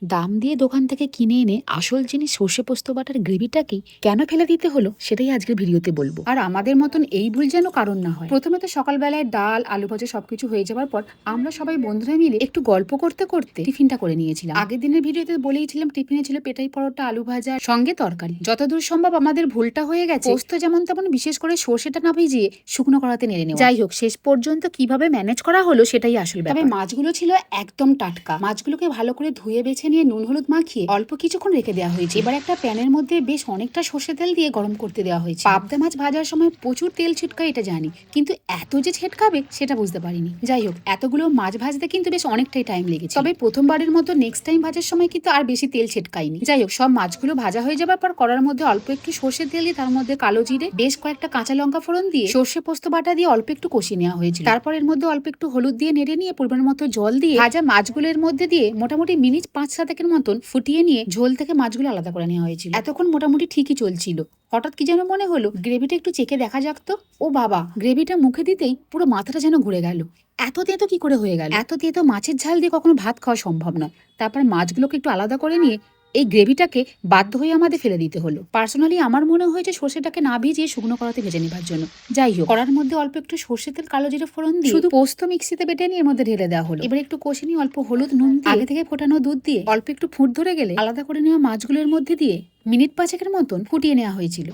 দাম দিয়ে দোকান থেকে কিনে এনে আসল জিনিস সর্ষে পোস্ত বাটার গ্রেভিটাকেই কেন ফেলে দিতে হলো সেটাই আজকের ভিডিওতে বলবো। আর আমাদের মতন এই ভুল যেন কারণ না হয়। প্রথমে তো সকালবেলায় ডাল আলু ভাজা সবকিছু হয়ে যাওয়ার পর আমরা সবাই বন্ধুরা মিলে একটু গল্প করতে করতে টিফিনটা করে নিয়েছিলাম। আগের দিনের ভিডিওতে বলেইছিলাম টিফিনে ছিল পেটাই পরোটা আলু ভাজা সঙ্গে তরকারি। যতদূর সম্ভব আমাদের ভুলটা হয়ে গেছে পোস্ত যেমন তেমন বিশেষ করে সর্ষেটা না ভিজিয়ে শুকনো করাতে নেড়ে নেওয়া। যাই হোক, শেষ পর্যন্ত কিভাবে ম্যানেজ করা হলো সেটাই আসল ব্যাপার। তবে মাছগুলো ছিল একদম টাটকা। মাছগুলোকে ভালো করে ধুয়ে বেছে নিয়ে নুন হলুদ মাখিয়ে অল্প কিছুক্ষণ রেখে দেওয়া হয়েছে। এবার একটা প্যানের মধ্যে বেশ অনেকটা সর্ষে তেল দিয়ে গরম করতে দেওয়া হয়েছে। পাবদা মাছ ভাজার সময় প্রচুর তেল ছিটকায় এটা জানি, কিন্তু এত যে ছিটকাবে সেটা বুঝতে পারিনি। যাই হোক, এতগুলো মাছ ভাজতে কিন্তু বেশ অনেকটাই টাইম লেগেছে। তবে প্রথমবারের মতো নেক্সট টাইম ভাজার সময় কিন্তু আর বেশি তেল ছিটকায়নি। যাই হোক, সব মাছগুলো ভাজা হয়ে যাবার পর কড়ার মধ্যে অল্প একটু সর্ষে তেল দিয়ে তার মধ্যে কালো জিরে বেশ কয়েকটা কাঁচা লঙ্কা ফোড়ন দিয়ে সর্ষে পোস্ত বাটা দিয়ে অল্প একটু কষিয়ে নেওয়া হয়েছিল। তারপর এর মধ্যে অল্প একটু হলুদ দিয়ে নেড়ে নিয়ে পরিমাণ মতো জল দিয়ে ভাজা মাছগুলোর মধ্যে দিয়ে মোটামুটি মিনিট 5-7 মতন ফুটিয়ে নিয়ে ঝোল থেকে মাছগুলো আলাদা করে নেওয়া হয়েছিল। এতক্ষণ মোটামুটি ঠিকই চলছিল। হঠাৎ কি যেন মনে হলো গ্রেভিটা একটু চেখে দেখা যাক তো। ও বাবা, গ্রেভিটা মুখে দিতেই পুরো মাথাটা যেন ঘুরে গেল। এত তেতো কি করে হয়ে গেল? এত তেতো মাছের ঝাল দিয়ে কখনো ভাত খাওয়া সম্ভব নয়। তারপর মাছগুলোকে একটু আলাদা করে নিয়ে এই গ্রেভিটাকে বাধ্য হয়ে আমাদের ফেলে দিতে হলো। পার্সোনালি আমার মনে হয়েছে সর্ষেটাকে না ভিজিয়ে শুকনো করাতে ভেজে নেবার জন্য। যাই হোক, কড়ার মধ্যে অল্প একটু সর্ষে তেল কালো জিরে ফোড়ন দিয়ে শুধু পোস্ত মিক্সিতে বেটে নিয়ে এর মধ্যে ঢেলে দেওয়া হলো। এবার একটু কষে নিয়ে অল্প হলুদ নুন দিয়ে আগে থেকে ফোটানো দুধ দিয়ে অল্প একটু ফুট ধরে গেলে আলাদা করে নেওয়া মাছগুলোর মধ্যে দিয়ে মিনিট 5 মতন ফুটিয়ে নেওয়া হয়েছিল।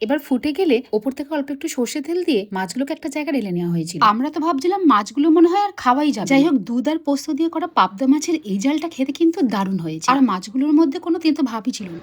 এবার ফুটে গেলে ওপর থেকে অল্প একটু সর্ষে তেল দিয়ে মাছগুলোকে একটা জায়গায় ঢেলে নেওয়া হয়েছিল। আমরা তো ভাবছিলাম মাছগুলো মনে হয় আর খাওয়াই যাবে। যাই হোক, দুধ আর পোস্ত দিয়ে করা পাবদা মাছের এই জালটা খেতে কিন্তু দারুণ হয়েছে। আর মাছগুলোর মধ্যে কোনো তেতো ভাবই ছিল না।